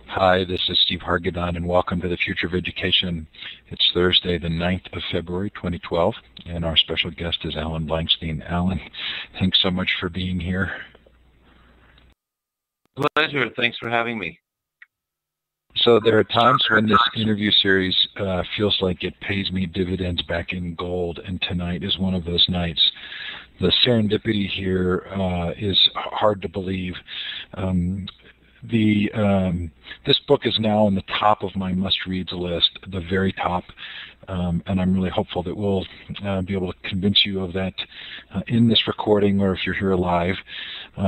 Hi, this is Steve Hargadon, and welcome to the Future of Education. It's Thursday, the 9th of February, 2012, and our special guest is Alan Blankstein. Alan, thanks so much for being here. Pleasure. Thanks for having me. So there are times when this interview series feels like it pays me dividends back in gold, and tonight is one of those nights. The serendipity here is hard to believe. This book is now on the top of my must-reads list, the very top, and I'm really hopeful that we'll be able to convince you of that in this recording or if you're here live.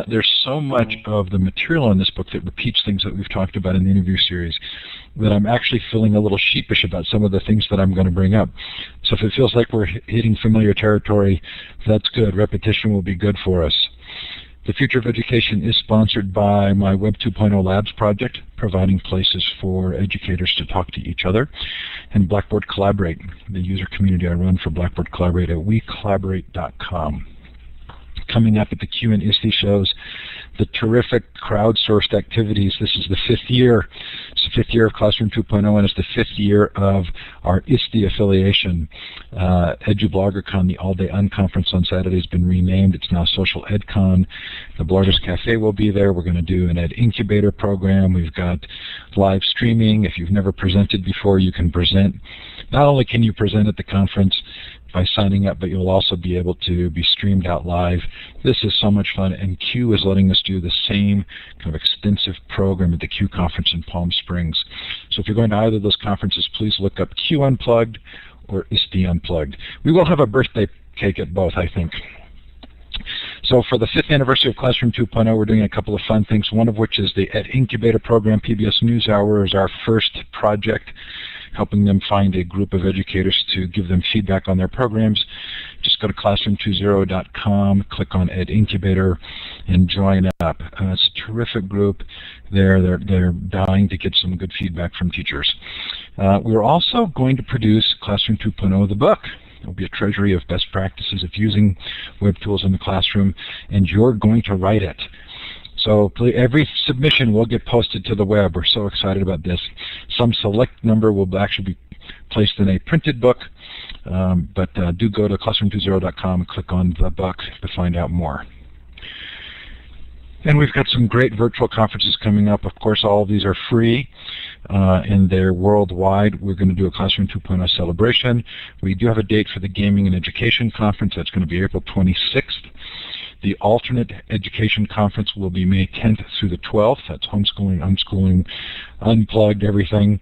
There's so much of the material in this book that repeats things that we've talked about in the interview series that I'm actually feeling a little sheepish about some of the things that I'm going to bring up. So if it feels like we're hitting familiar territory, that's good. Repetition will be good for us. The Future of Education is sponsored by my Web 2.0 Labs project, providing places for educators to talk to each other, and Blackboard Collaborate, the user community I run for Blackboard Collaborate at wecollaborate.com. Coming up at the Q and ISTE shows, the terrific crowdsourced activities. This is the fifth year. It's the fifth year of Classroom 2.0, and it's the fifth year of our ISTE affiliation. EduBloggerCon, the all-day unconference on Saturday, has been renamed. It's now Social EdCon. The Bloggers Cafe will be there. We're going to do an Ed Incubator program. We've got live streaming. If you've never presented before, you can present. Not only can you present at the conference by signing up, but you'll also be able to be streamed out live. This is so much fun, and Q is letting us do the same kind of extensive program at the Q conference in Palm Springs. So if you're going to either of those conferences, please look up Q Unplugged or ISTE Unplugged. We will have a birthday cake at both, I think. So for the 5th anniversary of Classroom 2.0, we're doing a couple of fun things, one of which is the Ed Incubator program. PBS NewsHour is our first project, helping them find a group of educators to give them feedback on their programs. Just go to classroom20.com, click on Ed Incubator, and join up. It's a terrific group. They're dying to get some good feedback from teachers. We're also going to produce Classroom 2.0, the book. There'll be a treasury of best practices of using web tools in the classroom, and you're going to write it. So every submission will get posted to the web. We're so excited about this. Some select number will actually be placed in a printed book, but do go to classroom20.com and click on the book to find out more. And we've got some great virtual conferences coming up. Of course, all of these are free, and they're worldwide. We're going to do a Classroom 2.0 celebration. We do have a date for the Gaming and Education Conference. That's going to be April 26th. The Alternate Education Conference will be May 10th through the 12th. That's homeschooling, unschooling, unplugged, everything.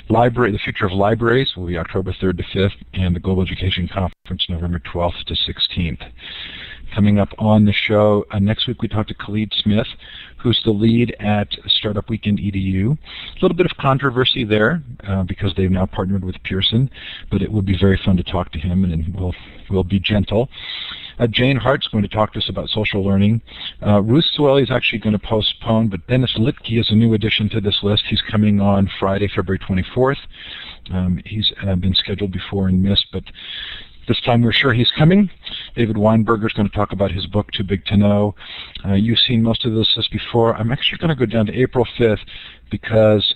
The Future of Libraries will be October 3rd to 5th, and the Global Education Conference November 12th to 16th. Coming up on the show, next week we talked to Khalid Smith, who's the lead at Startup Weekend EDU. A little bit of controversy there because they've now partnered with Pearson, but it will be very fun to talk to him, and we'll be gentle. Jane Hart's going to talk to us about social learning. Ruth Sueli is actually going to postpone, but Dennis Litke is a new addition to this list. He's coming on Friday, February 24th. He's been scheduled before and missed, but this time we're sure he's coming. David Weinberger is going to talk about his book, Too Big to Know. You've seen most of this list before. I'm actually going to go down to April 5th because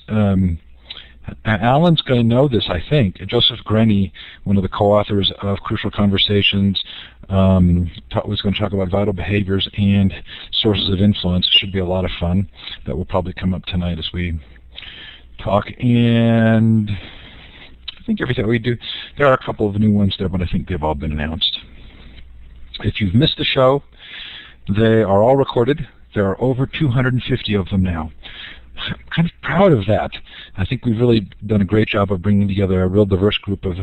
Alan's going to know this, I think. Joseph Grenny, one of the co-authors of Crucial Conversations, was going to talk about vital behaviors and sources of influence. It should be a lot of fun. That will probably come up tonight as we talk. And I think everything we do, there are a couple of new ones there, but I think they've all been announced. If you've missed the show, they are all recorded. There are over 250 of them now. I'm kind of proud of that. I think we've really done a great job of bringing together a real diverse group of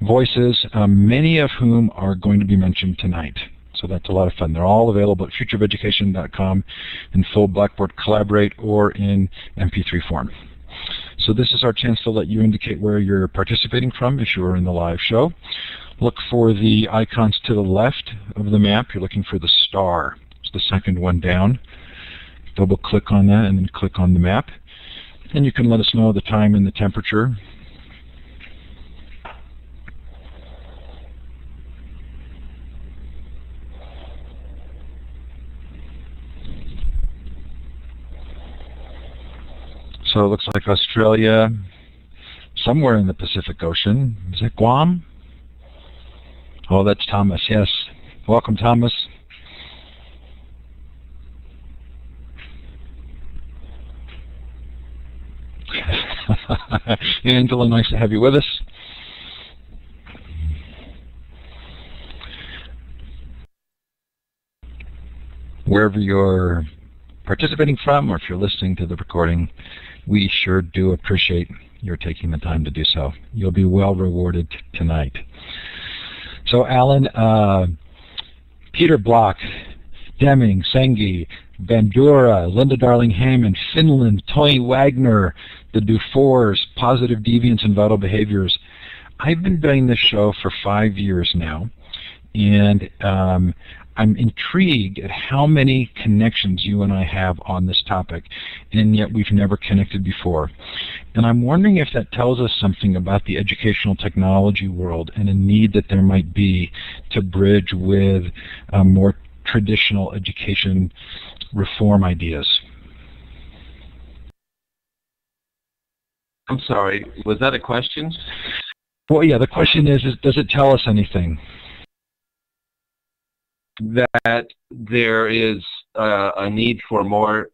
voices, many of whom are going to be mentioned tonight. So that's a lot of fun. They're all available at futureofeducation.com in full Blackboard Collaborate or in MP3 form. So this is our chance to let you indicate where you're participating from if you're in the live show. Look for the icons to the left of the map. You're looking for the star. It's the second one down. Double click on that and then click on the map. And you can let us know the time and the temperature. So it looks like Australia, somewhere in the Pacific Ocean. Is it Guam? Oh, that's Thomas, yes. Welcome, Thomas. Angela, nice to have you with us. Wherever you're participating from, or if you're listening to the recording, we sure do appreciate your taking the time to do so. You'll be well rewarded tonight. So Alan, Peter Block, Deming, Sengi, Bandura, Linda Darling-Hammond, Finland, Tony Wagner, the Dufours, Positive Deviance and Vital Behaviors. I've been doing this show for 5 years now, and I'm intrigued at how many connections you and I have on this topic, and yet we've never connected before. And I'm wondering if that tells us something about the educational technology world and a need that there might be to bridge with more traditional education reform ideas. I'm sorry, was that a question? Well, yeah, the question is does it tell us anything? That there is a need for more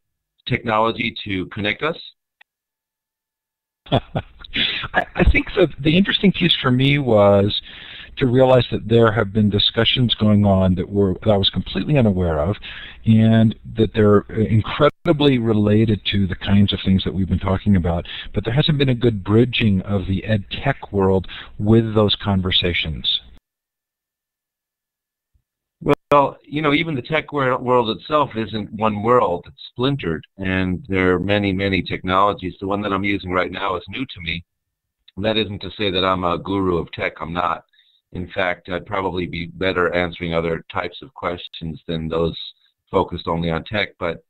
technology to connect us? I think the interesting piece for me was to realize that there have been discussions going on that I was completely unaware of, and that they're incredibly related to the kinds of things that we've been talking about, but there hasn't been a good bridging of the ed tech world with those conversations. Well, you know, even the tech world itself isn't one world. It's splintered, and there are many, many technologies. The one that I'm using right now is new to me. That isn't to say that I'm a guru of tech. I'm not. In fact, I'd probably be better answering other types of questions than those focused only on tech. But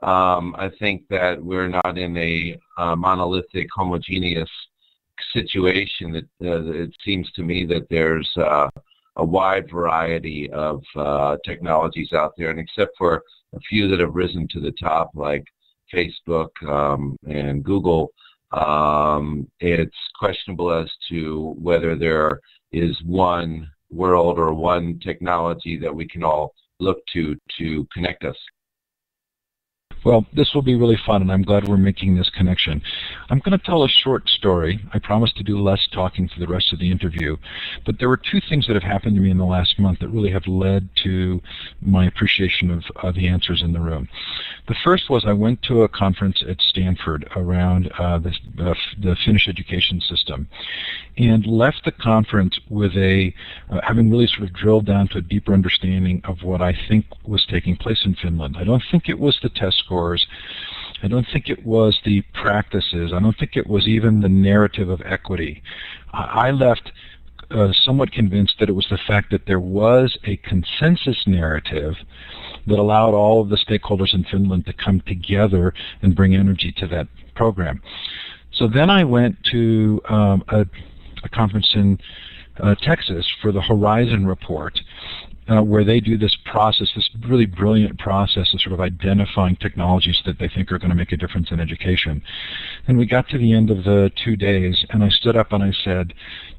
I think that we're not in a monolithic, homogeneous situation. It seems to me that there's a wide variety of technologies out there, and except for a few that have risen to the top, like Facebook and Google, it's questionable as to whether there is one world or one technology that we can all look to connect us. Well, this will be really fun, and I'm glad we're making this connection. I'm going to tell a short story. I promise to do less talking for the rest of the interview. But there were two things that have happened to me in the last month that really have led to my appreciation of the answers in the room. The first was I went to a conference at Stanford around the Finnish education system, and left the conference with having really sort of drilled down to a deeper understanding of what I think was taking place in Finland. I don't think it was the test scores. I don't think it was the practices. I don't think it was even the narrative of equity. I left somewhat convinced that it was the fact that there was a consensus narrative that allowed all of the stakeholders in Finland to come together and bring energy to that program. So then I went to a conference in Texas for the Horizon Report, where they do this process, this really brilliant process of sort of identifying technologies that they think are going to make a difference in education. And we got to the end of the 2 days, and I stood up and I said,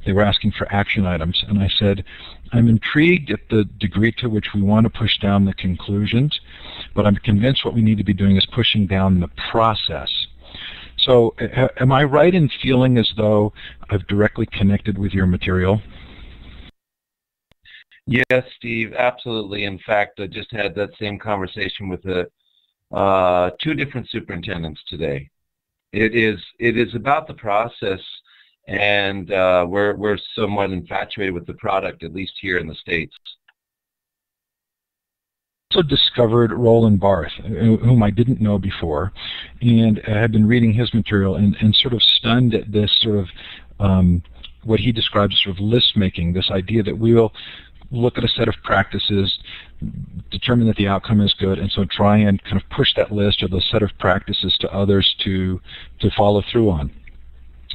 they were asking for action items, and I said, I'm intrigued at the degree to which we want to push down the conclusions, but I'm convinced what we need to be doing is pushing down the process. So am I right in feeling as though I've directly connected with your material? Yes, Steve, absolutely. In fact, I just had that same conversation with two different superintendents today. It is about the process, and we're somewhat infatuated with the product, at least here in the States. Also discovered Roland Barth, whom I didn't know before, and I had been reading his material and sort of stunned at this sort of what he describes as sort of list making, this idea that we will look at a set of practices, determine that the outcome is good, and so try and kind of push that list or the set of practices to others to follow through on.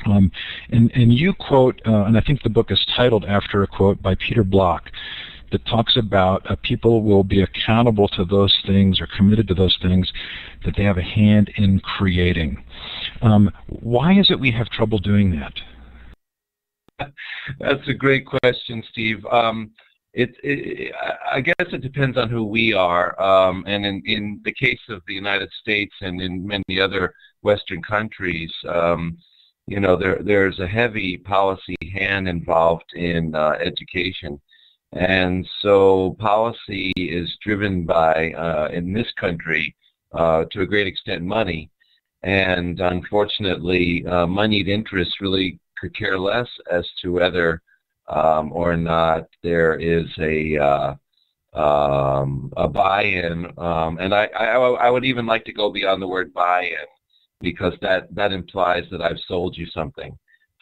And you quote, and I think the book is titled after a quote by Peter Block, that talks about people will be accountable to those things or committed to those things that they have a hand in creating. Why is it we have trouble doing that? That's a great question, Steve. I guess it depends on who we are. And in the case of the United States and in many other Western countries, there's a heavy policy hand involved in education. And so policy is driven by, in this country, to a great extent, money. And unfortunately, moneyed interests really could care less as to whether or not there is a buy-in. And I would even like to go beyond the word buy-in, because that implies that I've sold you something.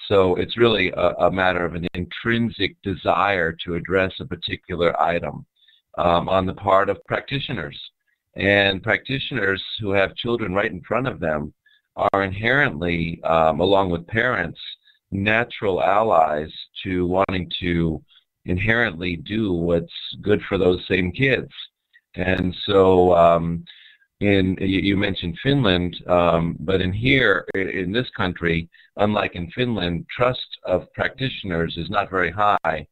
So it's really a matter of an intrinsic desire to address a particular item on the part of practitioners. And practitioners who have children right in front of them are inherently, along with parents, natural allies to wanting to inherently do what's good for those same kids. And so you mentioned Finland, but in this country, unlike in Finland, trust of practitioners is not very high,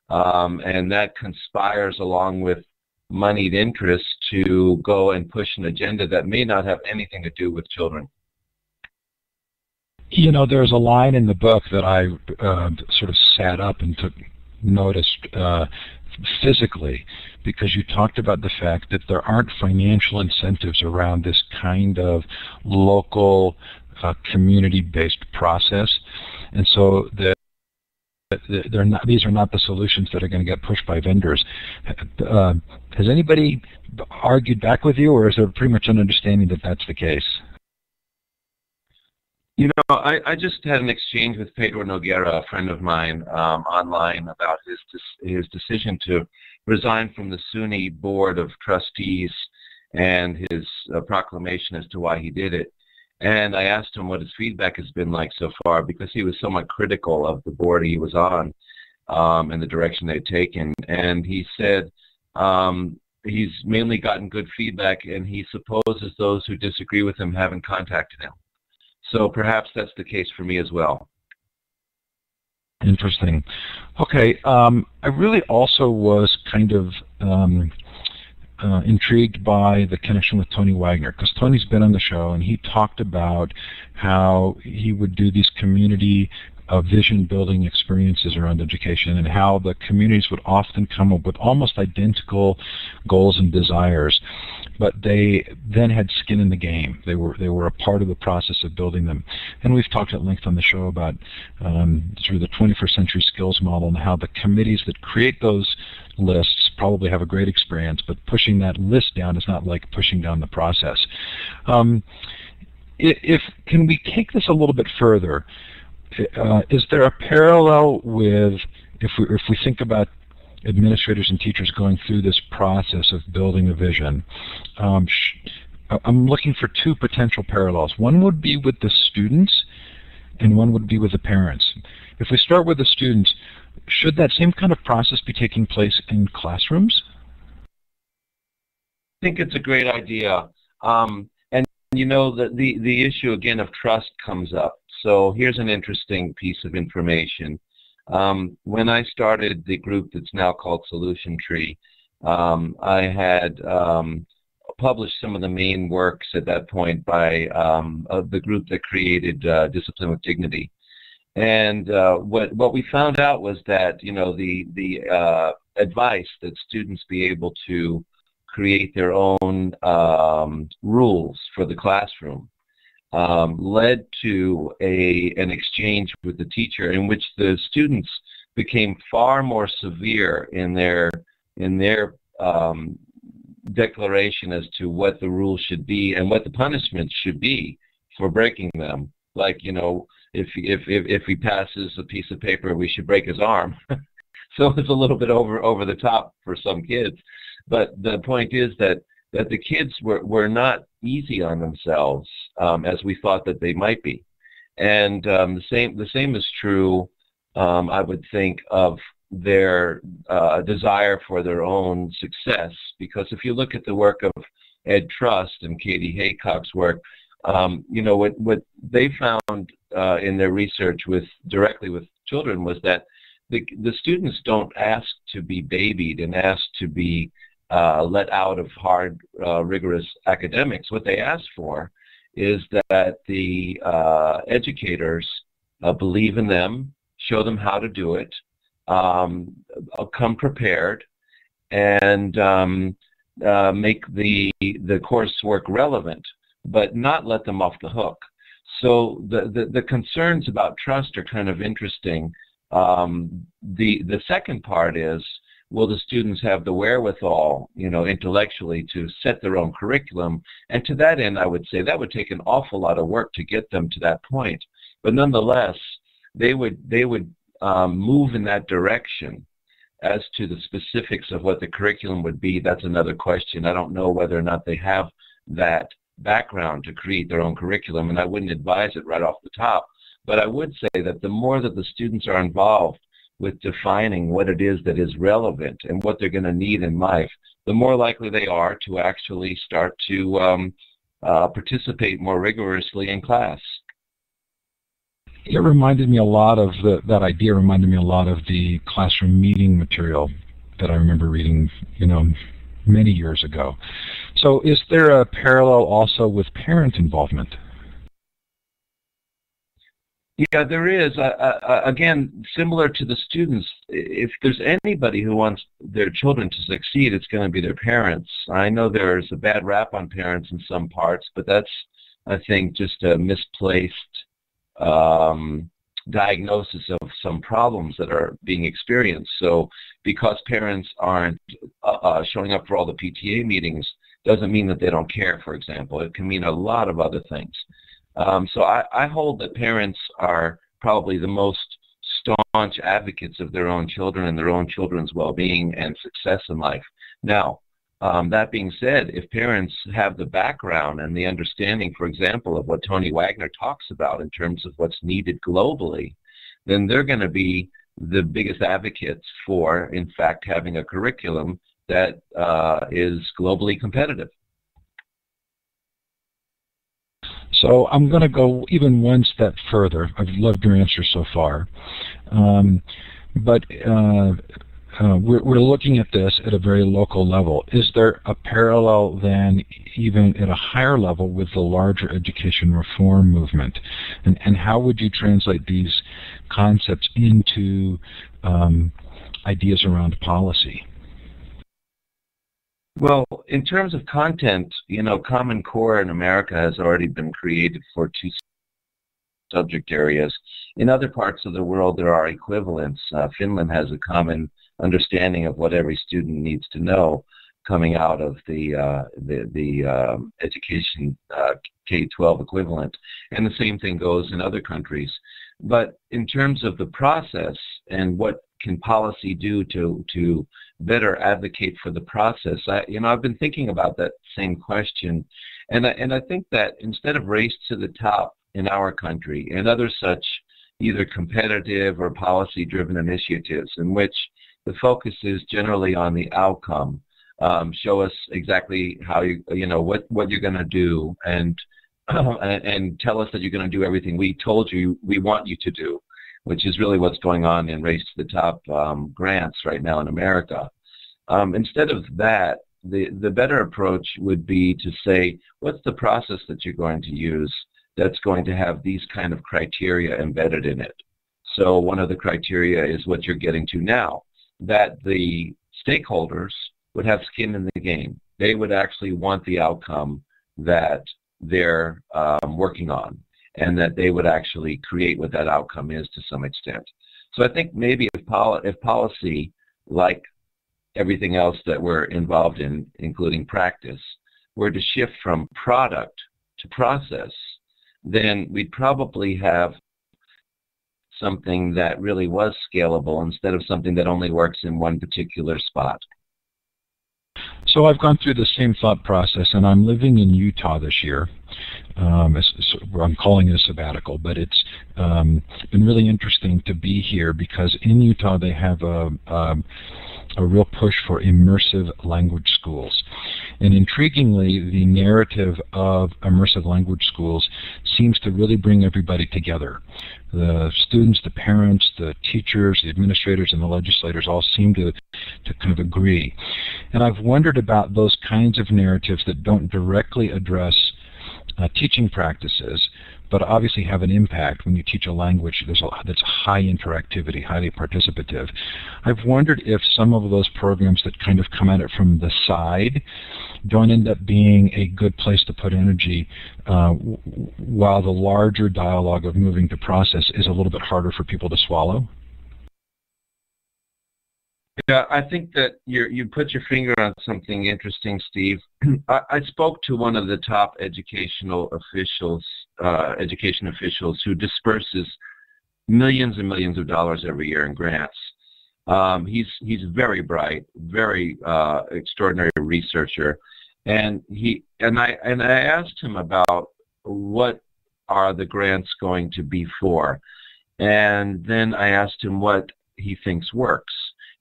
and that conspires along with moneyed interests to go and push an agenda that may not have anything to do with children. There's a line in the book that I sort of sat up and took notice physically, because you talked about the fact that there aren't financial incentives around this kind of local community-based process, and so these are not the solutions that are going to get pushed by vendors. Has anybody argued back with you, or is there pretty much an understanding that that's the case? I just had an exchange with Pedro Noguera, a friend of mine, online about his decision to resign from the SUNY Board of Trustees and his proclamation as to why he did it. And I asked him what his feedback has been like so far, because he was somewhat critical of the board he was on and the direction they'd taken. And he said he's mainly gotten good feedback, and he supposes those who disagree with him haven't contacted him. So perhaps that's the case for me as well. Interesting. Okay. I really also was kind of intrigued by the connection with Tony Wagner, because Tony's been on the show and he talked about how he would do these community vision building experiences around education, and how the communities would often come up with almost identical goals and desires, but they then had skin in the game. They were a part of the process of building them. And we've talked at length on the show about sort of the 21st century skills model, and how the committees that create those lists probably have a great experience, but pushing that list down is not like pushing down the process. Can we take this a little bit further? Is there a parallel with, if we think about administrators and teachers going through this process of building a vision? I'm looking for two potential parallels. One would be with the students, and one would be with the parents. If we start with the students, should that same kind of process be taking place in classrooms? I think it's a great idea. And the issue again of trust comes up. So here's an interesting piece of information. When I started the group that's now called Solution Tree, I had published some of the main works at that point by the group that created Discipline with Dignity. And what we found out was that the advice that students be able to create their own rules for the classroom led to an exchange with the teacher, in which the students became far more severe in their declaration as to what the rules should be and what the punishments should be for breaking them. Like, if he passes a piece of paper, we should break his arm. So it's a little bit over the top for some kids. But the point is that the kids were not easy on themselves as we thought that they might be. And the same is true, I would think, of their desire for their own success. Because if you look at the work of Ed Trust and Katie Haycock's work, what they found in their research directly with children was that the students don't ask to be babied and ask to be let out of hard, rigorous academics. What they ask for is that the educators believe in them, show them how to do it, come prepared, and make the coursework relevant, but not let them off the hook. So the concerns about trust are kind of interesting. The second part is, will the students have the wherewithal, intellectually to set their own curriculum? And to that end, I would say that would take an awful lot of work to get them to that point. But nonetheless, they would move in that direction. As to the specifics of what the curriculum would be, that's another question. I don't know whether or not they have that background to create their own curriculum, and I wouldn't advise it right off the top. But I would say that the more that the students are involved with defining what it is that is relevant and what they're going to need in life, the more likely they are to actually start to participate more rigorously in class. It reminded me a lot of that idea reminded me a lot of the classroom meeting material that I remember reading, many years ago. So is there a parallel also with parent involvement? Yeah, there is. Again, similar to the students, if there's anybody who wants their children to succeed, it's going to be their parents. I know there's a bad rap on parents in some parts, but that's, I think, just a misplaced diagnosis of some problems that are being experienced. So because parents aren't showing up for all the PTA meetings doesn't mean that they don't care, for example. It can mean a lot of other things. So I hold that parents are probably the most staunch advocates of their own children and their own children's well-being and success in life. Now, that being said, if parents have the background and the understanding, for example, of what Tony Wagner talks about in terms of what's needed globally, then they're going to be the biggest advocates for, in fact, having a curriculum that is globally competitive. So I'm going to go even one step further. I've loved your answer so far. But we're looking at this at a very local level. Is there a parallel then even at a higher level with the larger education reform movement? And how would you translate these concepts into ideas around policy? Well, in terms of content, Common Core in America has already been created for 2 subject areas. In other parts of the world, there are equivalents. Finland has a common understanding of what every student needs to know coming out of the education K-12 equivalent. And the same thing goes in other countries. But in terms of the process and what can policy do to better advocate for the process, I've been thinking about that same question, and I think that instead of race to the top in our country and other such either competitive or policy-driven initiatives in which the focus is generally on the outcome, show us exactly how what you're going to do, and tell us that you're going to do everything we told you we want you to do, which is really what's going on in Race to the Top grants right now in America. Instead of that, the better approach would be to say, what's the process that you're going to use that's going to have these kind of criteria embedded in it? So one of the criteria is what you're getting to now, that the stakeholders would have skin in the game. They would actually want the outcome that they're working on, and that they would actually create what that outcome is to some extent. So I think maybe if policy, like everything else that we're involved in, including practice, were to shift from product to process, then we'd probably have something that really was scalable instead of something that only works in one particular spot. So I've gone through the same thought process, and I'm living in Utah this year. I'm calling it a sabbatical, but it's been really interesting to be here because in Utah they have a real push for immersive language schools. And intriguingly, the narrative of immersive language schools seems to really bring everybody together. The students, the parents, the teachers, the administrators, and the legislators all seem to kind of agree. And I've wondered about those kinds of narratives that don't directly address teaching practices, but obviously have an impact when you teach a language that's high interactivity, highly participative. I've wondered if some of those programs that kind of come at it from the side don't end up being a good place to put energy, while the larger dialogue of moving to process is a little bit harder for people to swallow. Yeah, I think that you put your finger on something interesting, Steve. I spoke to one of the top education officials who disperses millions and millions of dollars every year in grants. He's very bright, very extraordinary researcher, and I asked him about what are the grants going to be for, and then I asked him what he thinks works.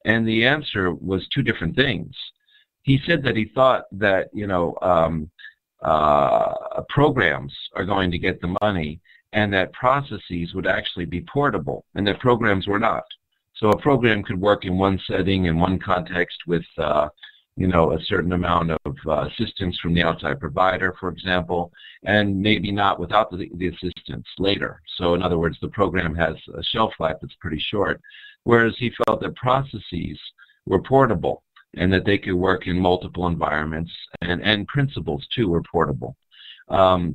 And the answer was two different things. He said that he thought that, programs are going to get the money and that processes would actually be portable and that programs were not. So a program could work in one setting, in one context with, a certain amount of assistance from the outside provider, for example, and maybe not without the assistance later. So in other words, the program has a shelf life that's pretty short. Whereas he felt that processes were portable and that they could work in multiple environments, and principles, too, were portable. So,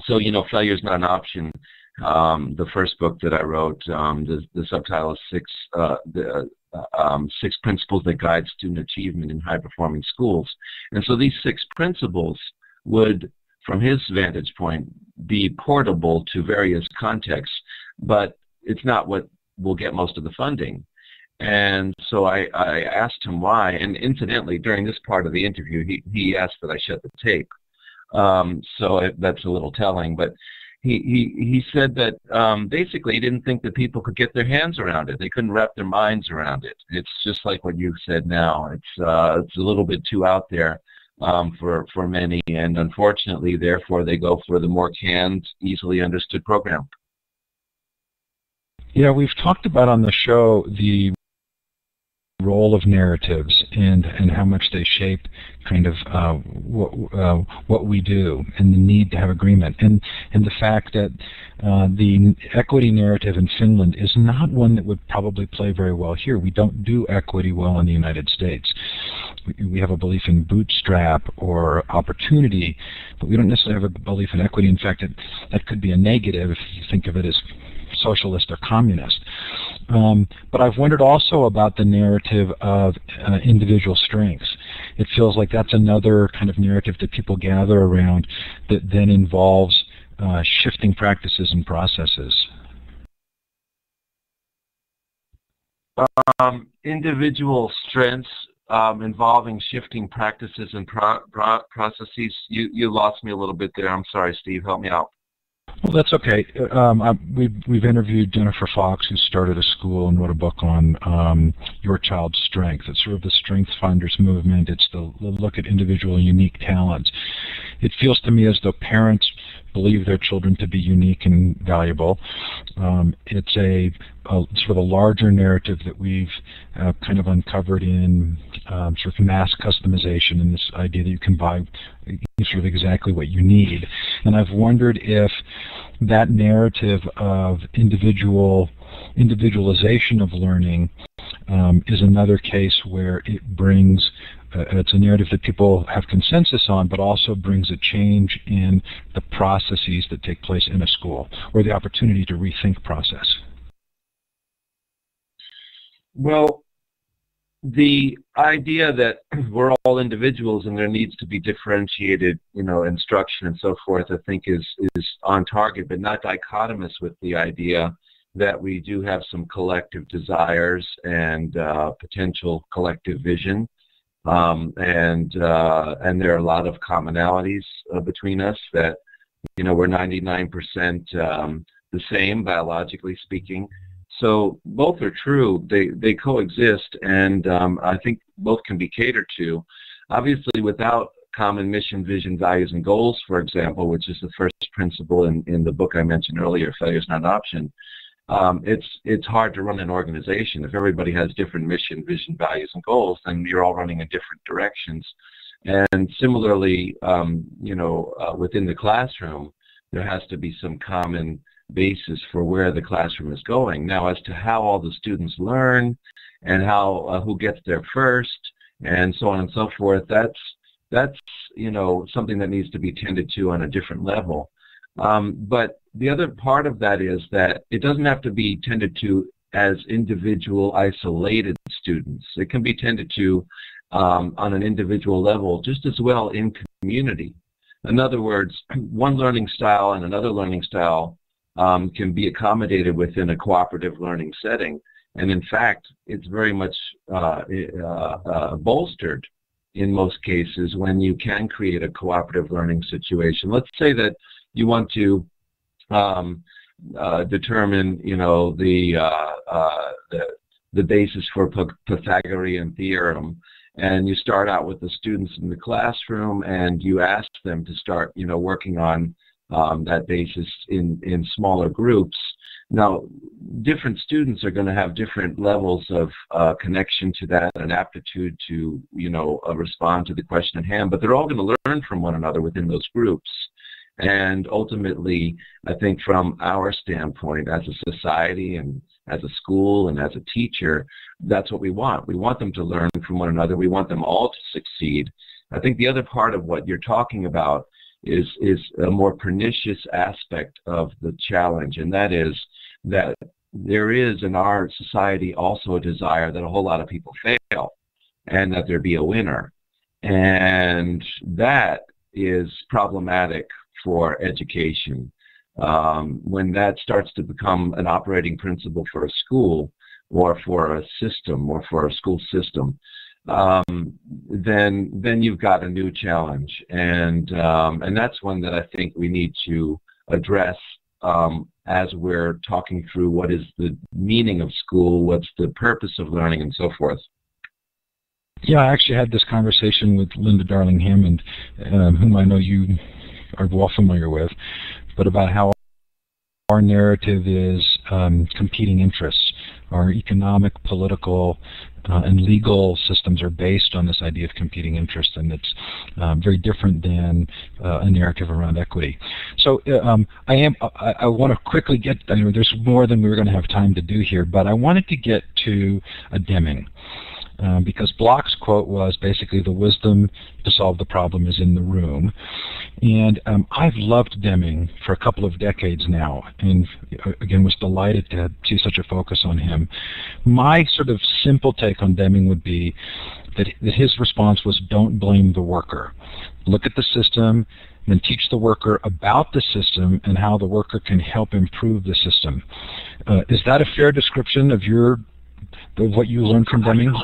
failure is not an option. The first book that I wrote, the subtitle is Six Principles That Guide Student Achievement in High-Performing Schools. And so these 6 principles would, from his vantage point, be portable to various contexts, but it's not what will get most of the funding. And so I asked him why, and incidentally, during this part of the interview, he asked that I shut the tape. So that's a little telling, but he said that basically he didn't think that people could get their hands around it. They couldn't wrap their minds around it. It's just like what you said now. It's a little bit too out there for many, and unfortunately, therefore, they go for the more canned, easily understood program. Yeah, we've talked about on the show the role of narratives and how much they shape kind of what we do, and the need to have agreement, and the fact that the equity narrative in Finland is not one that would probably play very well here. We don't do equity well in the United States. We have a belief in bootstrap or opportunity, but we don't necessarily have a belief in equity. In fact, that could be a negative if you think of it as socialist or communist. But I've wondered also about the narrative of individual strengths. It feels like that's another kind of narrative that people gather around that then involves shifting practices and processes. Individual strengths involving shifting practices and processes. You lost me a little bit there. I'm sorry, Steve. Help me out. Well, that's okay. We've interviewed Jennifer Fox, who started a school and wrote a book on Your Child's Strength. It's sort of the Strength Finders movement. It's the look at individual unique talents. It feels to me as though parents believe their children to be unique and valuable. It's a sort of a larger narrative that we've kind of uncovered in sort of mass customization, and this idea that you can buy sort of exactly what you need. And I've wondered if that narrative of individualization of learning is another case where it brings it's a narrative that people have consensus on, but also brings a change in the processes that take place in a school, or the opportunity to rethink process. Well, the idea that we're all individuals and there needs to be differentiated, instruction and so forth, I think is on target, but not dichotomous with the idea that we do have some collective desires and potential collective vision. and there are a lot of commonalities between us that, we're 99% the same, biologically speaking. So both are true. They coexist, and I think both can be catered to. Obviously, without common mission, vision, values, and goals, for example, which is the first principle in the book I mentioned earlier, Failure is Not an Option, it's hard to run an organization. If everybody has different mission, vision, values, and goals, then you're all running in different directions. And similarly, within the classroom, there has to be some common basis for where the classroom is going. Now, as to how all the students learn and how who gets there first and so on and so forth, that's something that needs to be tended to on a different level. But the other part of that is that it doesn't have to be tended to as individual, isolated students. It can be tended to on an individual level just as well in community. In other words, one learning style and another learning style can be accommodated within a cooperative learning setting. And in fact, it's very much bolstered in most cases when you can create a cooperative learning situation. Let's say that you want to determine, the basis for Pythagorean theorem, and you start out with the students in the classroom and you ask them to start, working on that basis in smaller groups. Now, different students are going to have different levels of connection to that and aptitude to, respond to the question at hand, but they're all going to learn from one another within those groups. And ultimately, I think from our standpoint as a society and as a school and as a teacher, that's what we want. We want them to learn from one another. We want them all to succeed. I think the other part of what you're talking about is a more pernicious aspect of the challenge, and that is that there is in our society also a desire that a whole lot of people fail and that there be a winner. And that is problematic for education. When that starts to become an operating principle for a school or for a system or for a school system, then you've got a new challenge, and that's one that I think we need to address as we're talking through what is the meaning of school, what's the purpose of learning, and so forth. Yeah, I actually had this conversation with Linda Darling Hammond, whom I know you are well familiar with, but about how our narrative is competing interests. Our economic, political, and legal systems are based on this idea of competing interests, and it's very different than a narrative around equity. So I want to quickly get, there's more than we were going to have time to do here, but I wanted to get to a Deming. Because Bloch's quote was basically the wisdom to solve the problem is in the room. And I've loved Deming for a couple of decades now, and again was delighted to see such a focus on him. My sort of simple take on Deming would be that his response was, don't blame the worker. Look at the system, then teach the worker about the system and how the worker can help improve the system. Is that a fair description of what you learned from Deming?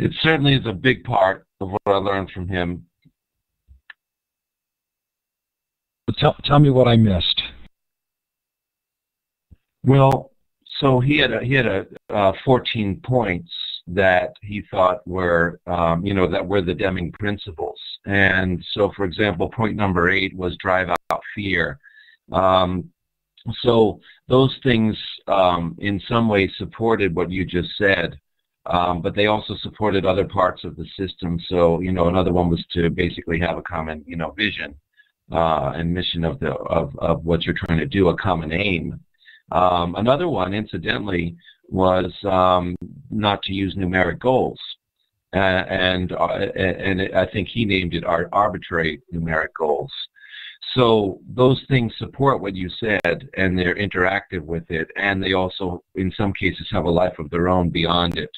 It certainly is a big part of what I learned from him. Tell me what I missed. Well, so he had 14 points that he thought were, that were the Deming principles. And so, for example, point number 8 was drive out fear. So those things in some ways supported what you just said, but they also supported other parts of the system. So, another one was to basically have a common, vision and mission of what you're trying to do, a common aim. Another one, incidentally, was not to use numeric goals. And I think he named it arbitrary numeric goals. So those things support what you said, and they're interactive with it, and they also, in some cases, have a life of their own beyond it.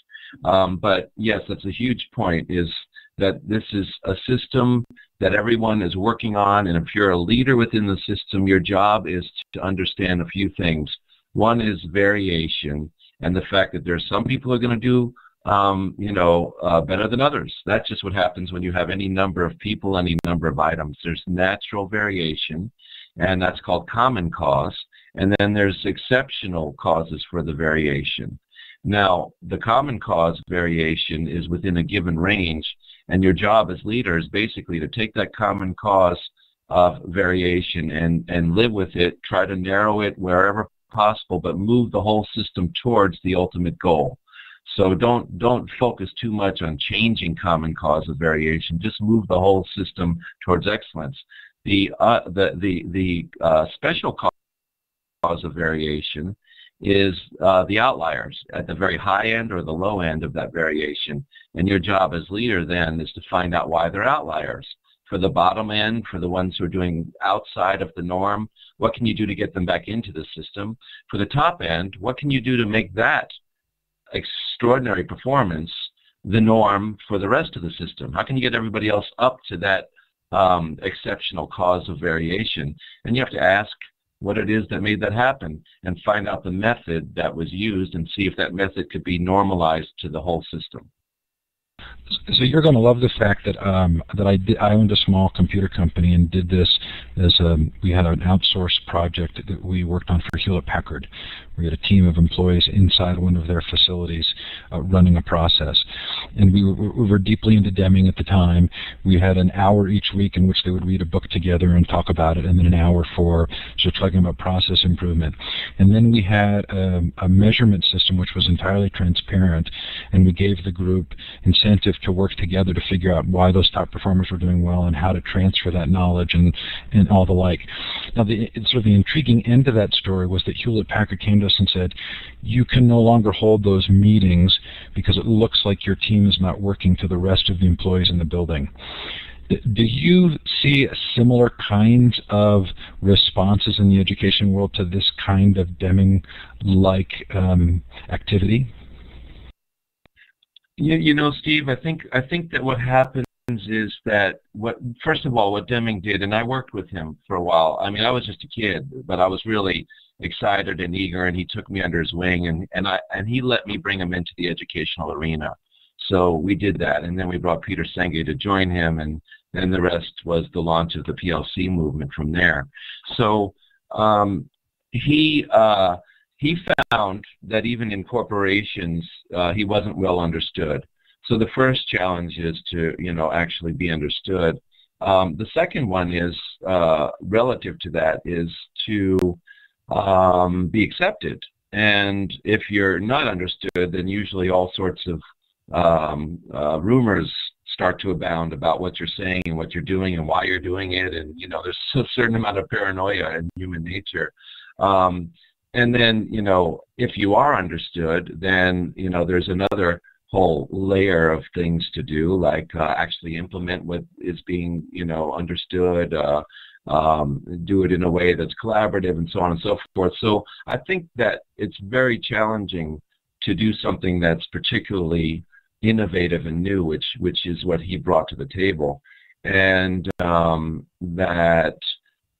But yes, that's a huge point, is that this is a system that everyone is working on, and if you're a leader within the system, your job is to understand a few things. One is variation, and the fact that there's some people who are going to do better than others. That's just what happens when you have any number of people, any number of items. There's natural variation, and that's called common cause. And then there's exceptional causes for the variation. Now, the common cause variation is within a given range, and your job as leader is basically to take that common cause of variation and live with it, try to narrow it wherever possible, but move the whole system towards the ultimate goal. So don't focus too much on changing common cause of variation. Just move the whole system towards excellence. The special cause of variation is the outliers at the very high end or the low end of that variation. And your job as leader then is to find out why they're outliers. For the bottom end, for the ones who are doing outside of the norm, what can you do to get them back into the system? For the top end, what can you do to make that extraordinary performance the norm for the rest of the system? How can you get everybody else up to that exceptional cause of variation? And you have to ask what it is that made that happen and find out the method that was used and see if that method could be normalized to the whole system. So you're going to love the fact that I owned a small computer company and did this as we had an outsourced project that we worked on for Hewlett-Packard. We had a team of employees inside one of their facilities running a process. And we were deeply into Deming at the time. We had an hour each week in which they would read a book together and talk about it, and then an hour for talking about process improvement. And then we had a measurement system which was entirely transparent, and we gave the group incentive to work together to figure out why those top performers were doing well and how to transfer that knowledge and all the like. Now, the intriguing end of that story was that Hewlett-Packard came to us and said, you can no longer hold those meetings because it looks like your team is not working to the rest of the employees in the building. Do you see similar kinds of responses in the education world to this kind of Deming-like activity? You know, Steve, I think that what happens is that first of all, what Deming did, and I worked with him for a while. I mean, I was just a kid, but I was really excited and eager, and he took me under his wing, and he let me bring him into the educational arena. So we did that, and then we brought Peter Senge to join him, and then the rest was the launch of the PLC movement from there. So he found that even in corporations, he wasn't well understood. So the first challenge is to, actually be understood. The second one is, relative to that, is to be accepted. And if you're not understood, then usually all sorts of rumors start to abound about what you're saying and what you're doing and why you're doing it. And, there's a certain amount of paranoia in human nature. And then, if you are understood, then, there's another whole layer of things to do, like actually implement what is being, understood, do it in a way that's collaborative, and so on and so forth. So I think that it's very challenging to do something that's particularly innovative and new, which is what he brought to the table. And that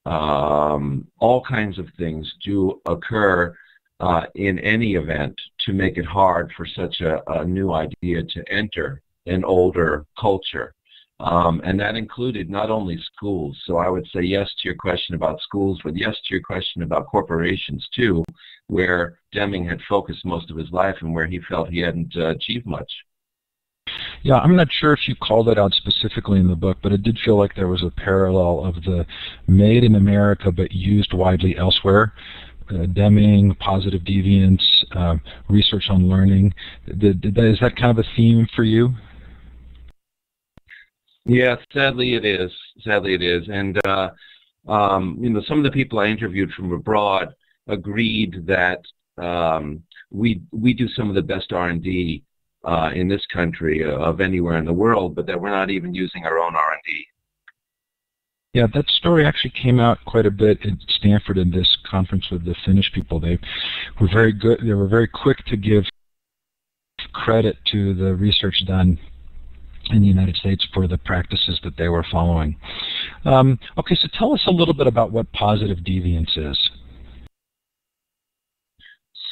all kinds of things do occur in any event to make it hard for such a new idea to enter an older culture. And that included not only schools. So I would say yes to your question about schools, but yes to your question about corporations too, where Deming had focused most of his life and where he felt he hadn't achieved much. Yeah, I'm not sure if you called it out specifically in the book, but it did feel like there was a parallel of the made in America but used widely elsewhere. Deming, Positivedeviance, research on learning. Is that kind of a theme for you? Yeah, sadly it is. Sadly it is. And some of the people I interviewed from abroad agreed that we do some of the best R&D in this country of anywhere in the world, but that we're not even using our own R&D. Yeah, that story actually came out quite a bit at Stanford in this conference with the Finnish people. They were very good. They were very quick to give credit to the research done in the United States for the practices that they were following. Okay, so tell us a little bit about what positive deviance is.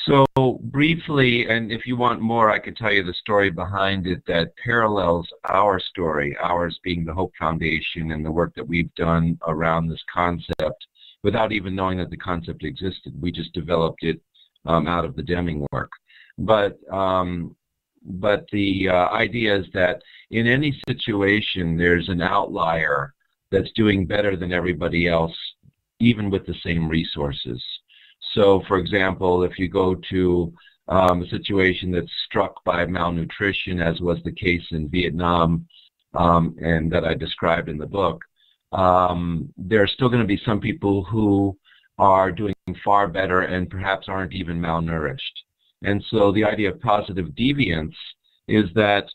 So briefly, and if you want more, I could tell you the story behind it that parallels our story, ours being the Hope Foundation and the work that we've done around this concept without even knowing that the concept existed. We just developed it out of the Deming work. But the idea is that in any situation, there's an outlier that's doing better than everybody else, even with the same resources. So, for example, if you go to a situation that's struck by malnutrition, as was the case in Vietnam and that I described in the book, there are still going to be some people who are doing far better and perhaps aren't even malnourished. And so the idea of positive deviance is that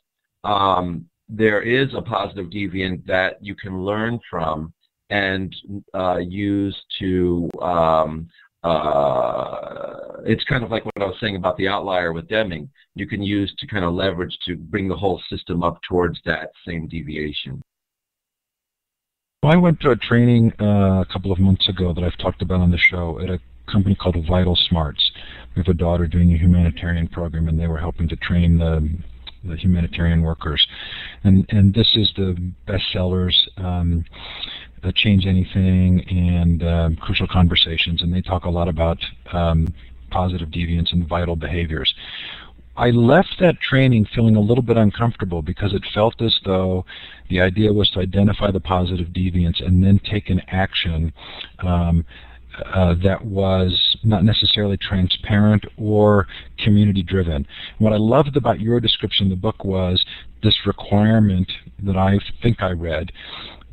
there is a positive deviant that you can learn from and use to it's kind of like what I was saying about the outlier with Deming. You can use to kind of leverage to bring the whole system up towards that same deviation. Well, I went to a training a couple of months ago that I've talked about on the show at a company called VitalSmarts. We have a daughter doing a humanitarian program, and they were helping to train the humanitarian workers. And this is the bestsellers, Change Anything, and Crucial Conversations, and they talk a lot about positive deviance and vital behaviors. I left that training feeling a little bit uncomfortable because it felt as though the idea was to identify the positive deviance and then take an action that was not necessarily transparent or community-driven. What I loved about your description of the book was this requirement that I think I read,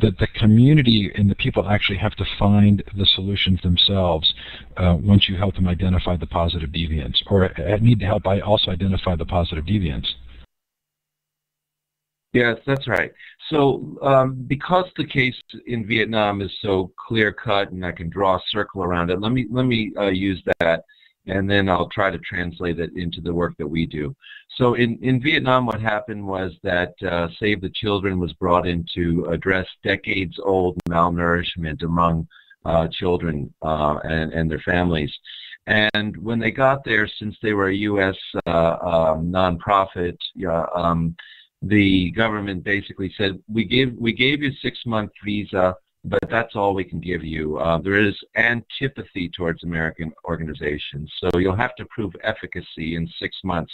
that the community and the people actually have to find the solutions themselves once you help them identify the positive deviance, or need to help also identify the positive deviance. Yes, that's right. So because the case in Vietnam is so clear-cut and I can draw a circle around it, let me use that, and then I'll try to translate it into the work that we do. So in Vietnam, what happened was that Save the Children was brought in to address decades-old malnourishment among children and their families. And when they got there, since they were a U.S. nonprofit, the government basically said, we gave you a 6-month visa, but that's all we can give you. There is antipathy towards American organizations, so you'll have to prove efficacy in 6 months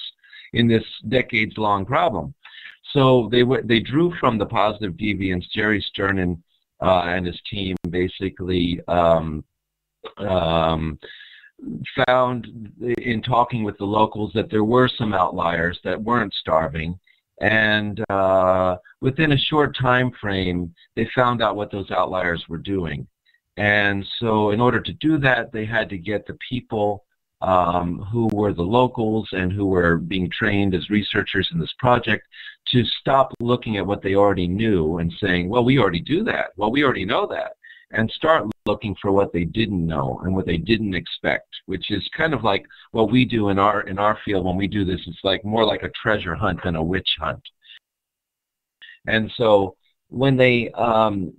in this decades-long problem. So they drew from the positive deviance. Jerry Sternin and his team basically found in talking with the locals that there were some outliers that weren't starving. And within a short time frame, they found out what those outliers were doing. And so in order to do that, they had to get the people who were the locals and who were being trained as researchers in this project to stop looking at what they already knew and saying, well, we already do that. Well, we already know that. And start looking for what they didn't know and what they didn't expect, which is kind of like what we do in our field when we do this. It's like more like a treasure hunt than a witch hunt. And so when they found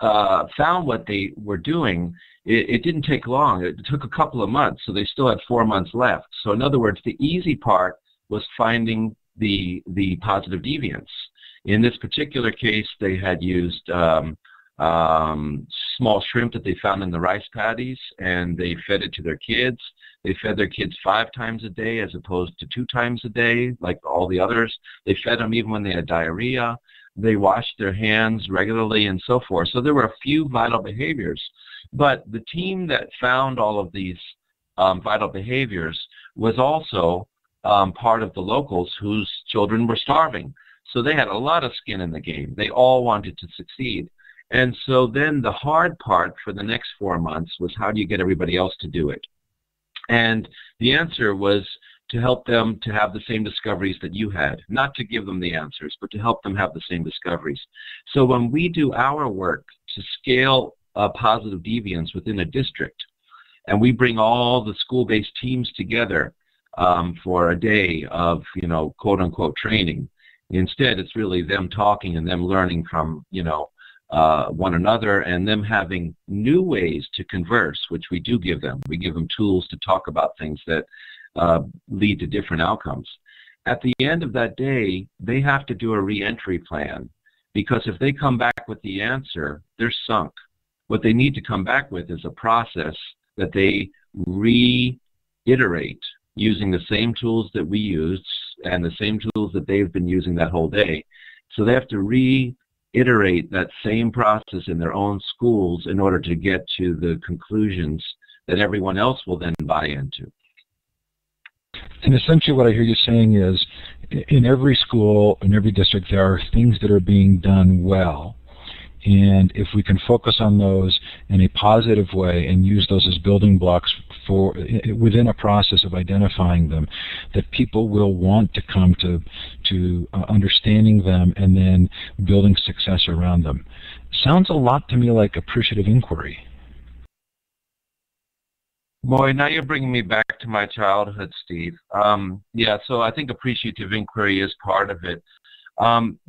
what they were doing, it didn't take long. It took a couple of months, so they still had 4 months left. So in other words, the easy part was finding the positive deviance. In this particular case, they had used small shrimp that they found in the rice paddies, and they fed it to their kids. They fed their kids 5 times a day as opposed to 2 times a day like all the others. They fed them even when they had diarrhea. They washed their hands regularly and so forth. So there were a few vital behaviors. But the team that found all of these vital behaviors was also part of the locals whose children were starving. So they had a lot of skin in the game. They all wanted to succeed. And so then the hard part for the next 4 months was, how do you get everybody else to do it? And the answer was to help them to have the same discoveries that you had, not to give them the answers, but to help them have the same discoveries. So when we do our work to scale positive deviance within a district, and we bring all the school-based teams together for a day of, quote-unquote training, instead it's really them talking and them learning from, one another, and them having new ways to converse, which we do give them. We give them tools to talk about things that lead to different outcomes. At the end of that day, they have to do a reentry plan, because if they come back with the answer, they're sunk. What they need to come back with is a process that they reiterate using the same tools that we used and the same tools that they've been using that whole day. So they have to reiterate that same process in their own schools in order to get to the conclusions that everyone else will then buy into. And essentially what I hear you saying is, in every school, in every district, there are things that are being done well. And if we can focus on those in a positive way and use those as building blocks for within a process of identifying them, that people will want to come to understanding them and then building success around them. Sounds a lot to me like appreciative inquiry. Boy, now you're bringing me back to my childhood, Steve. Yeah, so I think appreciative inquiry is part of it.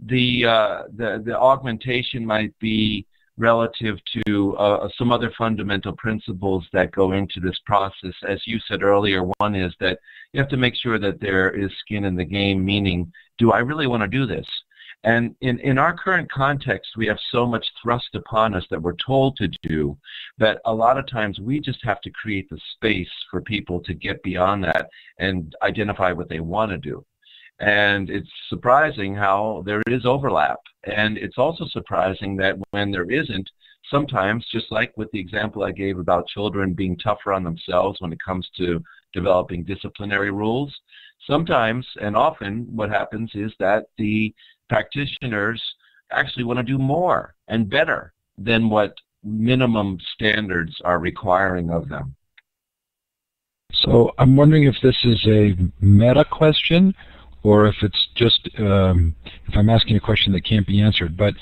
The augmentation might be relative to some other fundamental principles that go into this process. As you said earlier, one is that you have to make sure that there is skin in the game, meaning, do I really want to do this? And in our current context, we have so much thrust upon us that we're told to do that a lot of times we just have to create the space for people to get beyond that and identify what they want to do. And it's surprising how there is overlap. And it's also surprising that when there isn't, sometimes, just like with the example I gave about children being tougher on themselves when it comes to developing disciplinary rules, sometimes and often what happens is that the practitioners actually want to do more and better than what minimum standards are requiring of them. So I'm wondering if this is a meta question, or if it's just, if I'm asking a question that can't be answered, but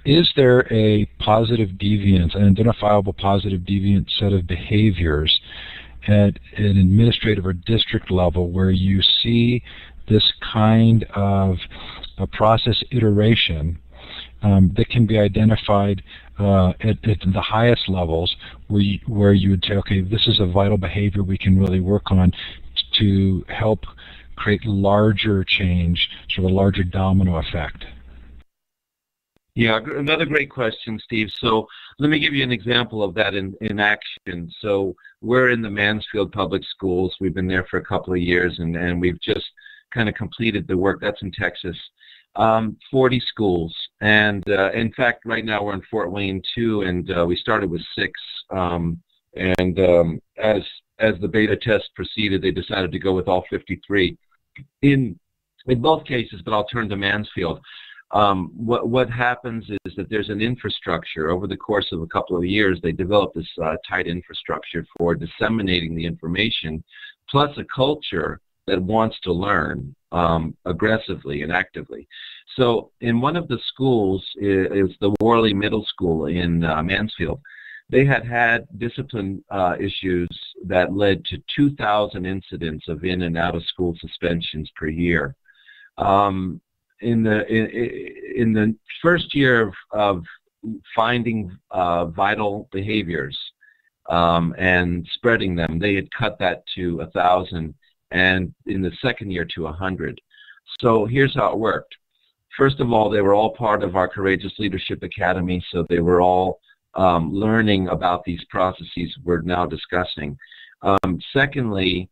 is there a positive deviance, an identifiable positive deviant set of behaviors at an administrative or district level where you see this kind of a process iteration that can be identified at the highest levels where you would say, okay, this is a vital behavior we can really work on to help create larger change, sort of a larger domino effect? Yeah, another great question, Steve. So let me give you an example of that in action. So we're in the Mansfield Public Schools. We've been there for a couple of years, and we've just kind of completed the work. That's in Texas. 40 schools. And in fact, right now we're in Fort Wayne, too, and we started with 6. As the beta test proceeded, they decided to go with all 53. In both cases, but I'll turn to Mansfield. What happens is that there's an infrastructure. Over the course of a couple of years, they developed this tight infrastructure for disseminating the information, plus a culture that wants to learn aggressively and actively. So in one of the schools, is the Worley Middle School in Mansfield, they had discipline issues that led to 2,000 incidents of in and out of school suspensions per year. In the first year of finding vital behaviors and spreading them, they had cut that to 1,000, and in the second year to 100. So here's how it worked. First of all, they were all part of our Courageous Leadership Academy, so they were all learning about these processes we're now discussing. Secondly,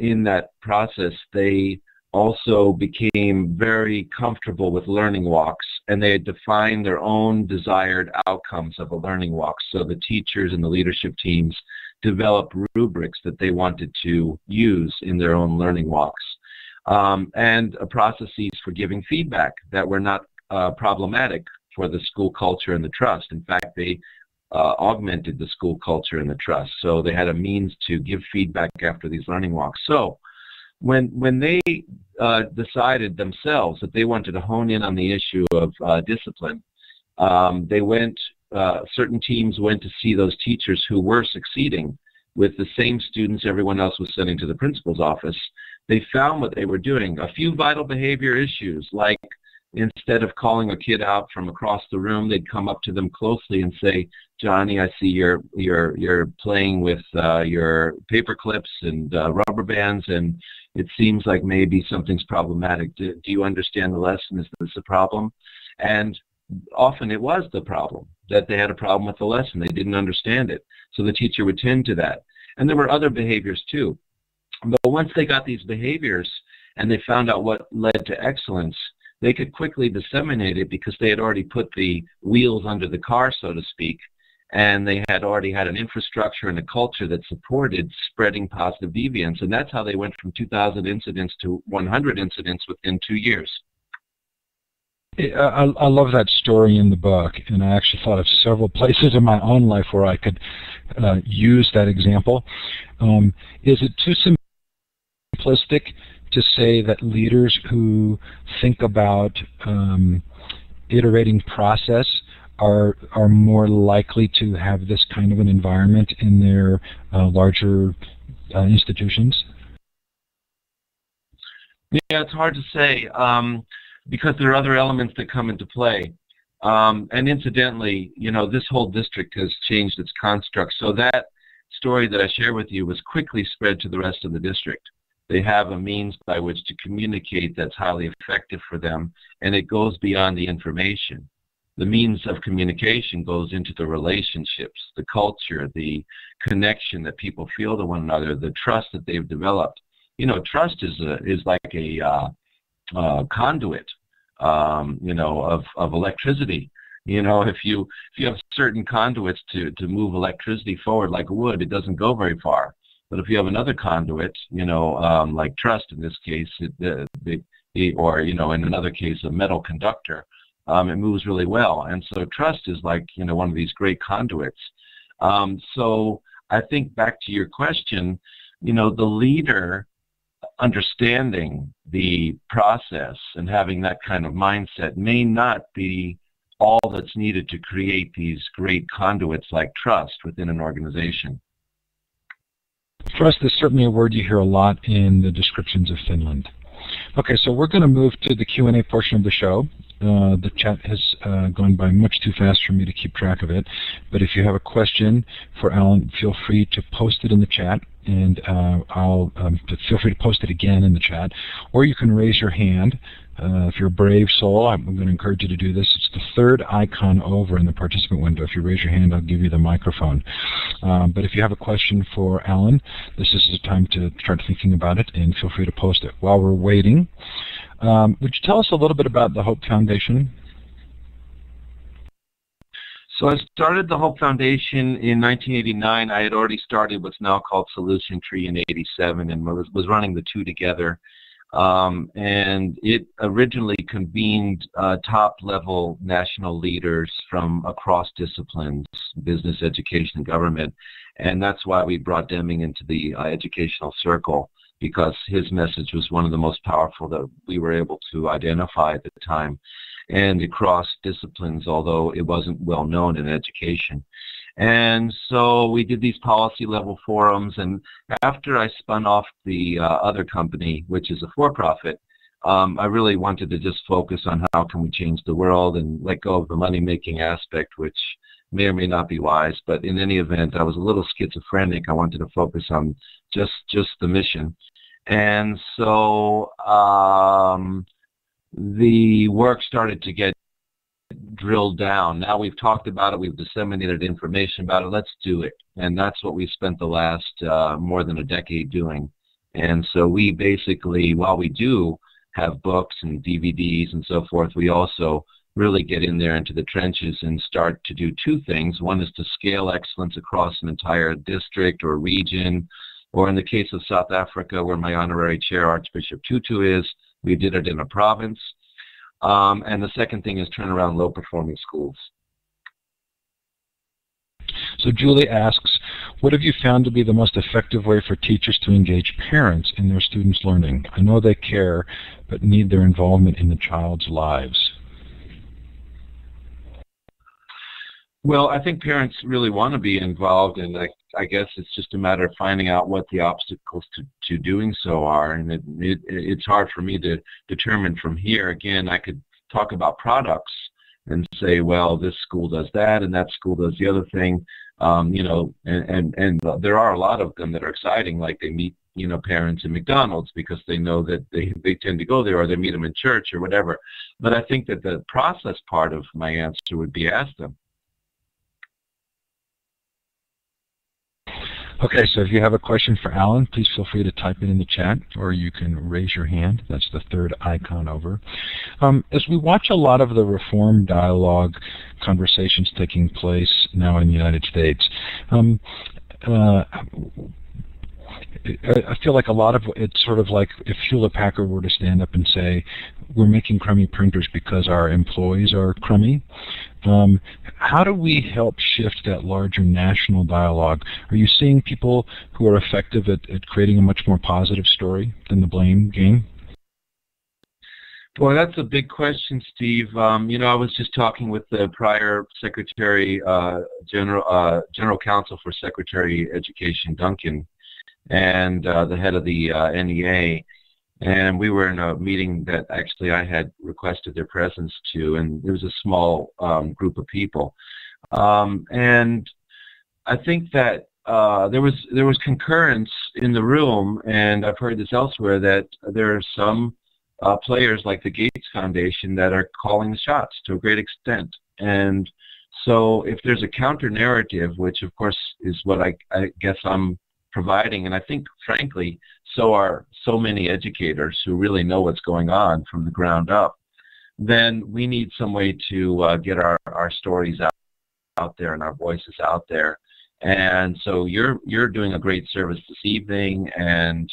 in that process, they also became very comfortable with learning walks, and they had defined their own desired outcomes of a learning walk. So the teachers and the leadership teams developed rubrics that they wanted to use in their own learning walks, and processes for giving feedback that were not problematic for the school culture and the trust. In fact, they augmented the school culture and the trust. So they had a means to give feedback after these learning walks. So when they decided themselves that they wanted to hone in on the issue of discipline, they went, certain teams went to see those teachers who were succeeding with the same students everyone else was sending to the principal's office. They found what they were doing. A few vital behavior issues like instead of calling a kid out from across the room, they'd come up to them closely and say, "Johnny, I see you're playing with your paper clips and rubber bands, and it seems like maybe something's problematic. Do you understand the lesson? Is this a problem?" And often it was the problem, that they had a problem with the lesson. They didn't understand it. So the teacher would tend to that. And there were other behaviors too. But once they got these behaviors and they found out what led to excellence, they could quickly disseminate it because they had already put the wheels under the car, so to speak, and they had already had an infrastructure and a culture that supported spreading positive deviance. And that's how they went from 2,000 incidents to 100 incidents within 2 years. I love that story in the book, and I actually thought of several places in my own life where I could use that example. Is it too simplistic to say that leaders who think about iterating process are more likely to have this kind of an environment in their larger institutions? Yeah, it's hard to say. Because there are other elements that come into play. And incidentally, you know, this whole district has changed its construct. So that story that I share with you was quickly spread to the rest of the district. They have a means by which to communicate that's highly effective for them, and it goes beyond the information. The means of communication goes into the relationships, the culture, the connection that people feel to one another, the trust that they've developed. You know, trust is like a conduit, you know, of electricity. You know, if you have certain conduits to move electricity forward like wood, it doesn't go very far. But if you have another conduit, you know, like trust in this case, or you know, in another case, a metal conductor, it moves really well. And so trust is like, you know, one of these great conduits. So I think back to your question, you know, the leader understanding the process and having that kind of mindset may not be all that's needed to create these great conduits like trust within an organization. Trust is certainly a word you hear a lot in the descriptions of Finland. Okay, so we're going to move to the Q&A portion of the show. The chat has gone by much too fast for me to keep track of it, but if you have a question for Alan, feel free to post it in the chat, and I'll feel free to post it again in the chat, or you can raise your hand. If you're a brave soul, I'm going to encourage you to do this. It's the third icon over in the participant window. If you raise your hand, I'll give you the microphone. But if you have a question for Alan, this is the time to start thinking about it, and feel free to post it. While we're waiting, would you tell us a little bit about the Hope Foundation? So I started the Hope Foundation in 1989. I had already started what's now called Solution Tree in 87 and was running the two together. And it originally convened top-level national leaders from across disciplines, business, education, and government. And that's why we brought Deming into the educational circle, because his message was one of the most powerful that we were able to identify at the time, and across disciplines, although it wasn't well known in education. And so we did these policy level forums, and after I spun off the other company, which is a for-profit, I really wanted to just focus on how can we change the world and let go of the money-making aspect, which may or may not be wise. But in any event, I was a little schizophrenic. I wanted to focus on just the mission. And so the work started to get drilled down. Now we've talked about it, we've disseminated information about it, let's do it. And that's what we spent the last more than a decade doing. And so we basically, while we do have books and DVDs and so forth, we also really get in there into the trenches and start to do two things. One is to scale excellence across an entire district or region, or in the case of South Africa, where my honorary chair, Archbishop Tutu, is, we did it in a province. And the second thing is turn around low-performing schools. So Julie asks, what have you found to be the most effective way for teachers to engage parents in their students' learning? I know they care, but need their involvement in the child's lives. Well, I think parents really want to be involved, and I guess it's just a matter of finding out what the obstacles to doing so are. And it's hard for me to determine from here. Again, I could talk about products and say, well, this school does that and that school does the other thing. You know, and there are a lot of them that are exciting, like they meet, you know, parents in McDonald's because they know that they tend to go there, or they meet them in church or whatever. But I think that the process part of my answer would be ask them. Okay, so if you have a question for Alan, please feel free to type it in the chat, or you can raise your hand. That's the third icon over. As we watch a lot of the reform dialogue conversations taking place now in the United States, I feel like a lot of it's sort of like if Hewlett-Packard were to stand up and say, we're making crummy printers because our employees are crummy. How do we help shift that larger national dialogue? Are you seeing people who are effective at creating a much more positive story than the blame game? Boy, that's a big question, Steve. You know, I was just talking with the prior Secretary General Counsel for Secretary Education, Duncan, and the head of the NEA, and we were in a meeting that actually I had requested their presence to, and there was a small group of people, and I think that there was concurrence in the room, and I've heard this elsewhere, that there are some players like the Gates Foundation that are calling the shots to a great extent. And so if there's a counter narrative, which of course is what I guess I'm providing, and I think frankly so are so many educators who really know what's going on from the ground up, then we need some way to get our stories out there and our voices out there. And so you're doing a great service this evening, and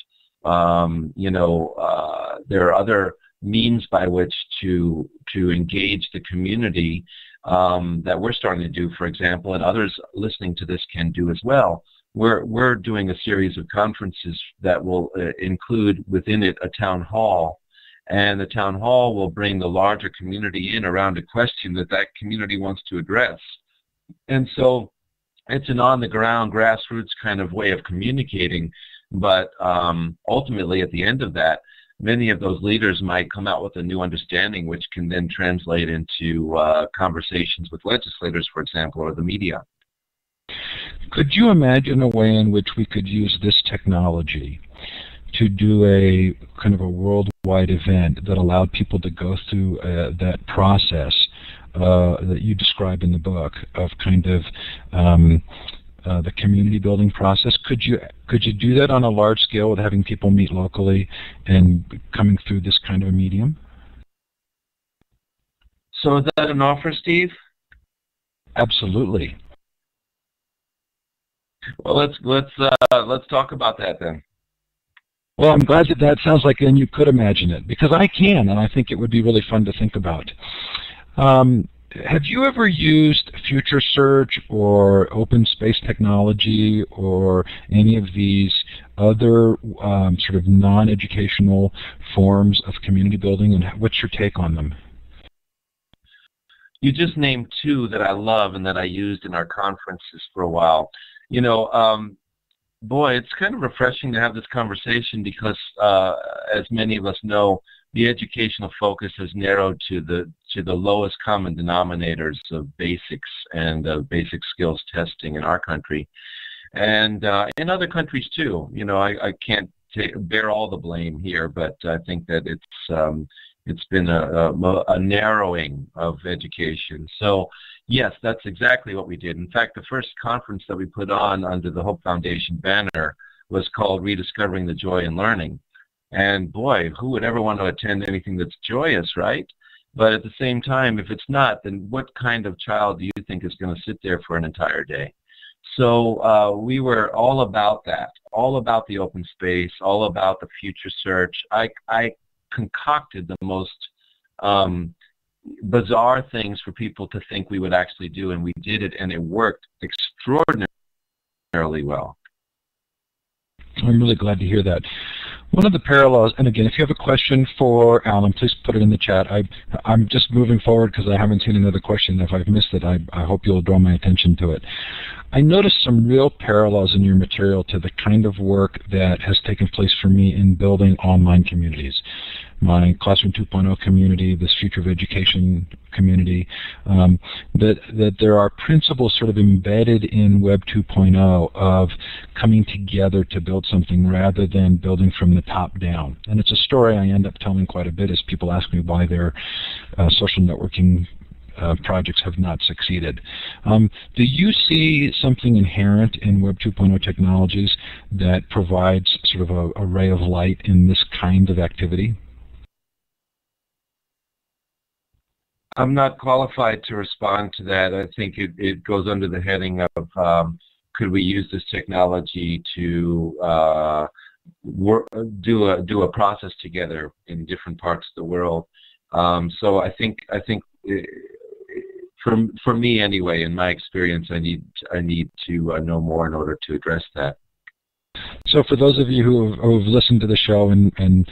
you know, there are other means by which to engage the community that we're starting to do, for example, and others listening to this can do as well. We're doing a series of conferences that will include within it a town hall, and the town hall will bring the larger community in around a question that community wants to address. And so it's an on-the-ground, grassroots kind of way of communicating, but ultimately at the end of that, many of those leaders might come out with a new understanding, which can then translate into conversations with legislators, for example, or the media. Could you imagine a way in which we could use this technology to do a kind of a worldwide event that allowed people to go through that process that you describe in the book of kind of the community building process? Could you do that on a large scale with having people meet locally and coming through this kind of a medium? So is that an offer, Steve? Absolutely. Well, let's talk about that then. Well, I'm glad that sounds like then you could imagine it, because I can, and I think it would be really fun to think about. Have you ever used Future Search or open space technology or any of these other sort of non-educational forms of community building, and what's your take on them? You just named two that I love and that I used in our conferences for a while. You know, boy, it's kind of refreshing to have this conversation because, as many of us know, the educational focus has narrowed to the lowest common denominators of basics and basic skills testing in our country, and in other countries too. You know, I can't bear all the blame here, but I think that it's been a narrowing of education. So yes, that's exactly what we did. In fact, the first conference that we put on under the Hope Foundation banner was called Rediscovering the Joy in Learning. And boy, who would ever want to attend anything that's joyous, right? But at the same time, if it's not, then what kind of child do you think is going to sit there for an entire day? So we were all about that, all about the open space, all about the future search. I concocted the most bizarre things for people to think we would actually do, and we did it, and it worked extraordinarily well. I'm really glad to hear that. One of the parallels, and again, if you have a question for Alan, please put it in the chat. I'm just moving forward because I haven't seen another question. If I've missed it, I hope you'll draw my attention to it. I noticed some real parallels in your material to the kind of work that has taken place for me in building online communities. my Classroom 2.0 community, this Future of Education community, that there are principles sort of embedded in Web 2.0 of coming together to build something rather than building from the top down. And it's a story I end up telling quite a bit as people ask me why their social networking projects have not succeeded. Do you see something inherent in Web 2.0 technologies that provides sort of a ray of light in this kind of activity? I'm not qualified to respond to that. I think it goes under the heading of could we use this technology to do a process together in different parts of the world. So I think for me anyway, in my experience, I need to know more in order to address that. So for those of you who have listened to the show and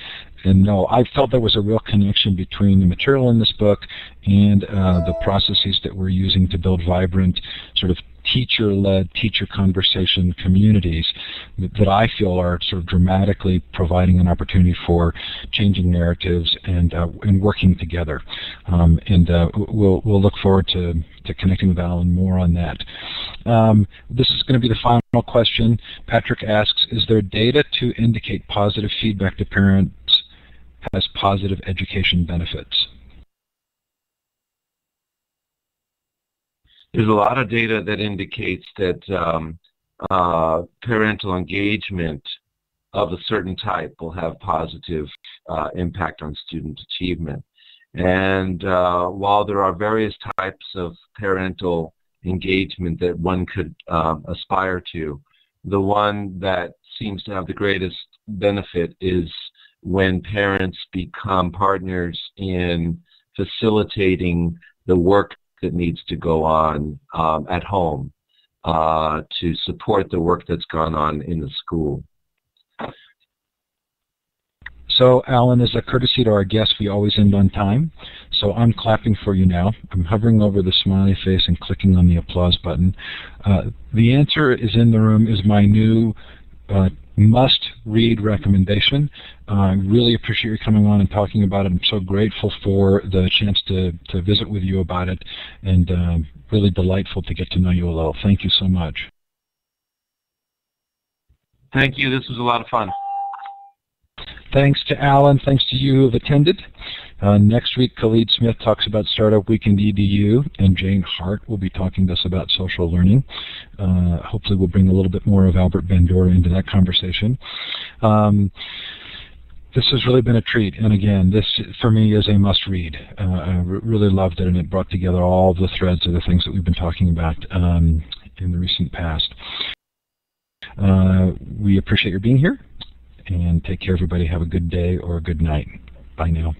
know, I felt there was a real connection between the material in this book and the processes that we're using to build vibrant, sort of teacher-led, teacher conversation communities that I feel are sort of dramatically providing an opportunity for changing narratives and working together. We'll look forward to connecting with Alan more on that. This is going to be the final question. Patrick asks, is there data to indicate positive feedback to parents has positive education benefits? There's a lot of data that indicates that parental engagement of a certain type will have positive impact on student achievement. And while there are various types of parental engagement that one could aspire to, the one that seems to have the greatest benefit is when parents become partners in facilitating the work that needs to go on at home to support the work that's gone on in the school. So, Alan, as a courtesy to our guests, we always end on time. So I'm clapping for you now. I'm hovering over the smiley face and clicking on the applause button. The answer is in the room is my new must-read recommendation. I really appreciate you coming on and talking about it. I'm so grateful for the chance to visit with you about it, and really delightful to get to know you a little. Thank you so much. Thank you. This was a lot of fun. Thanks to Alan. Thanks to you who have attended. Next week, Khalid Smith talks about Startup Weekend EDU, and Jane Hart will be talking to us about social learning. Hopefully we'll bring a little bit more of Albert Bandura into that conversation. This has really been a treat, and again, this for me is a must-read. I really loved it, and it brought together all the threads of the things that we've been talking about in the recent past. We appreciate your being here, and take care, everybody. Have a good day or a good night. Bye now.